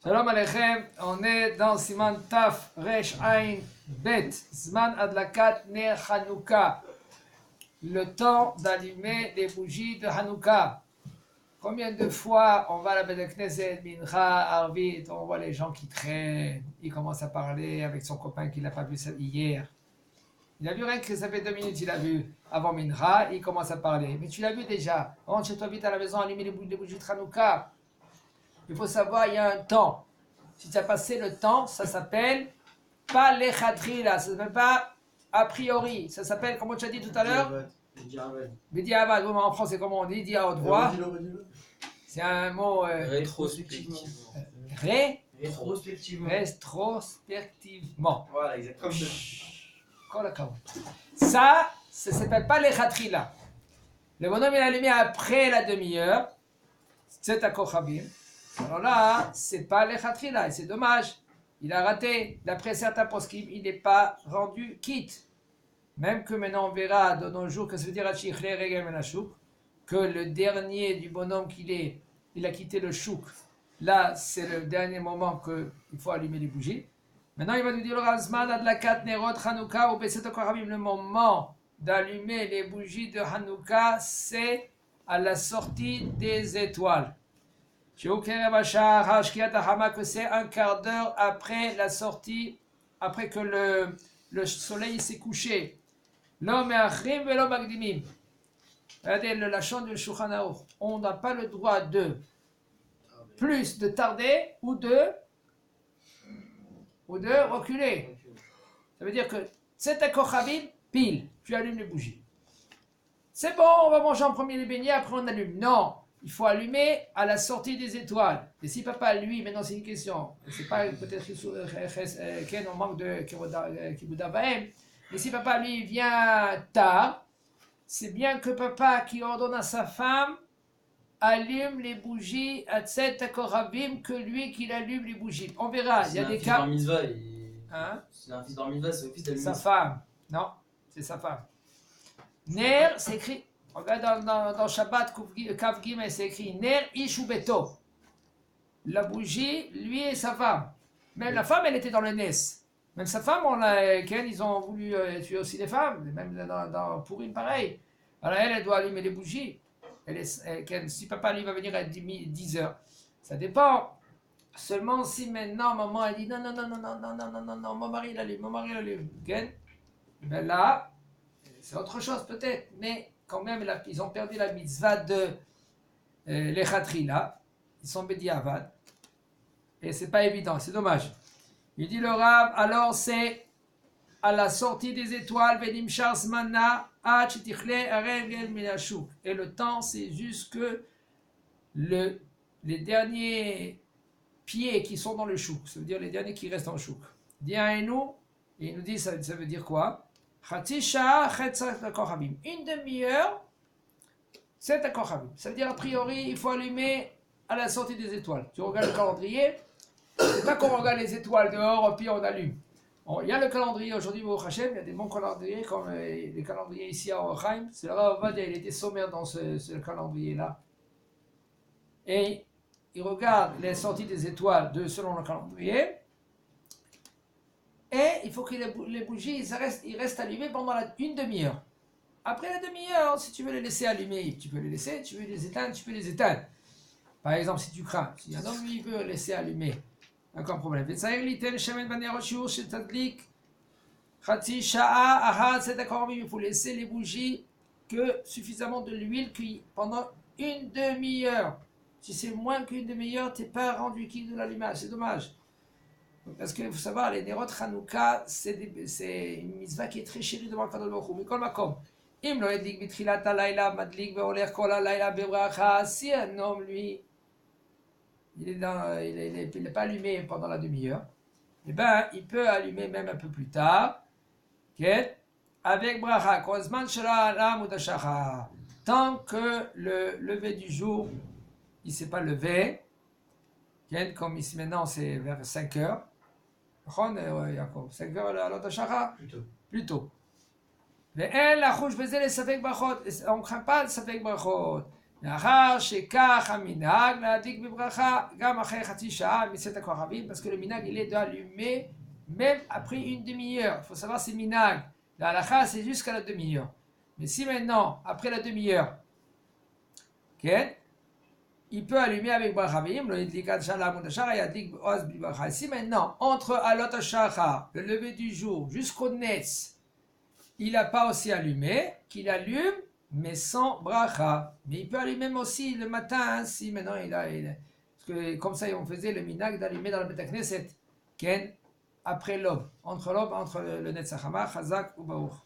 Shalom Aleichem, on est dans Siman Taf Resh Ain Bet, Zman Adlakat Ner Hanouka, le temps d'allumer les bougies de Hanouka. Combien de fois on va à la Beth Knesset, Mincha, Arvit, on voit les gens qui traînent, ils commencent à parler avec son copain qu'il n'a pas vu hier. Il a vu rien que ça fait 2 minutes, il a vu avant Mincha, il commence à parler. Mais tu l'as vu déjà, rentre chez toi vite à la maison, allumer les bougies de Hanouka. Il faut savoir, il y a un temps. Si tu as passé le temps, ça s'appelle pas l'echatrila, ça s'appelle pas a priori. Ça s'appelle, comment tu as dit tout à l'heure? Bediavad. En français, comment on dit? Dit à haute voix. C'est un mot. Rétrospectivement. Rétrospectivement. Voilà, exactement. Ça s'appelle pas l'echatrila. Le bonhomme, il a allumé après la demi-heure. C'est à Kochabim. Alors là, c'est pas l'echatrila, et c'est dommage. Il a raté. D'après certains poskim, il n'est pas rendu quitte. Même que maintenant on verra de nos jours que ça veut dire que le dernier du bonhomme il a quitté le chouk. Là, c'est le dernier moment qu'il faut allumer les bougies. Maintenant, il va nous dire le moment d'allumer les bougies de Hanouka, c'est à la sortie des étoiles. Que c'est un quart d'heure après la sortie, après que le soleil s'est couché. L'homme est achrim et l'homme agdimim. Regardez le lachon du Shulchan Aruch. On n'a pas le droit de plus de tarder ou de reculer. Ça veut dire que c'est un kochavim, pile, tu allumes les bougies. C'est bon, on va manger en premier les beignets, après on allume. Non. Il faut allumer à la sortie des étoiles. Et si papa, lui, maintenant c'est une question, c'est pas peut-être qu'il manque de Kibbutz Bahem, mais si papa, lui, vient tard, c'est bien que papa, qui ordonne à sa femme, allume les bougies à Tzet Korabim, que lui, qu'il allume les bougies. On verra, il y a des cas. C'est un fils bar mitzvah, c'est au fils d'allumer. Sa femme, non, c'est sa femme. Ner, c'est écrit. Regarde dans Shabbat, Kav Gimel, c'est écrit Ner Ishu Beto. La bougie, lui et sa femme. Même la femme, elle était dans le Nes. Même sa femme, ils ont voulu tuer aussi les femmes, même dans Purim, pareil. Alors elle doit allumer les bougies. Si papa, lui, va venir à 10 heures, ça dépend. Seulement si maintenant, maman, elle dit non, mon mari l'allume. Ben là, c'est autre chose peut-être, mais quand même, ils ont perdu la mitzvah de l'echatrila. Ils sont bediavad. Et c'est pas évident, c'est dommage. Il dit le Rav, alors c'est à la sortie des étoiles, venimshar zmana, et le temps, c'est juste que les derniers pieds qui sont dans le chouk, ça veut dire les derniers qui restent dans le chouk. Et il nous dit, ça veut dire quoi? Une demi-heure, c'est un kochavim. Ça veut dire a priori, il faut allumer à la sortie des étoiles. Tu regardes le calendrier, c'est pas qu'on regarde les étoiles dehors puis on allume. Il y a le calendrier aujourd'hui au Hachem, il y a des bons calendriers comme les calendriers ici à Orheim. C'est le Rav Ovadia, il était sommaire dans ce calendrier-là. Et il regarde les sorties des étoiles selon le calendrier. Et il faut que les bougies ils restent allumées pendant une demi-heure. Après la demi-heure, si tu veux les laisser allumer, tu peux les laisser. Tu veux les éteindre, tu peux les éteindre. Par exemple, si tu crains, si un homme lui veut laisser allumer, aucun problème. Il faut laisser les bougies que suffisamment de l'huile pendant une demi-heure. Si c'est moins qu'une demi-heure, tu n'es pas rendu quitte de l'allumage. C'est dommage. Parce qu'il faut savoir, les Nerot Hanouka, c'est une mitzvah qui est très chérie devant le Kadosh Baruch Hu. Mikol makom. Im lo yedlik b'tchilat halayla, madlik ve'oler kol halayla bebracha. Si un homme, lui, il n'est pas allumé pendant la demi-heure, eh ben, il peut allumer même un peu plus tard, avec bracha. Kozman shela alam udashachar. Tant que le lever du jour, il ne s'est pas levé, comme ici maintenant, c'est vers 5 heures. 5 heures à l'Odashara? Plutôt. On ne craint pas le Safek Brachot. parce que le minag il est d'allumer même après une demi-heure. Il faut savoir c'est minag. La halakha c'est jusqu'à la demi-heure. Mais si maintenant, après la demi-heure, okay, il peut allumer avec brachavim, si maintenant, entre alot hashachar, le lever du jour, jusqu'au netz, il n'a pas aussi allumé, qu'il allume, mais sans bracha. Mais il peut allumer même aussi le matin, hein, si maintenant parce que comme ça, on faisait le minag d'allumer dans le Beth Knesset, après l'aube, entre le netz hachama, chazak ou baour.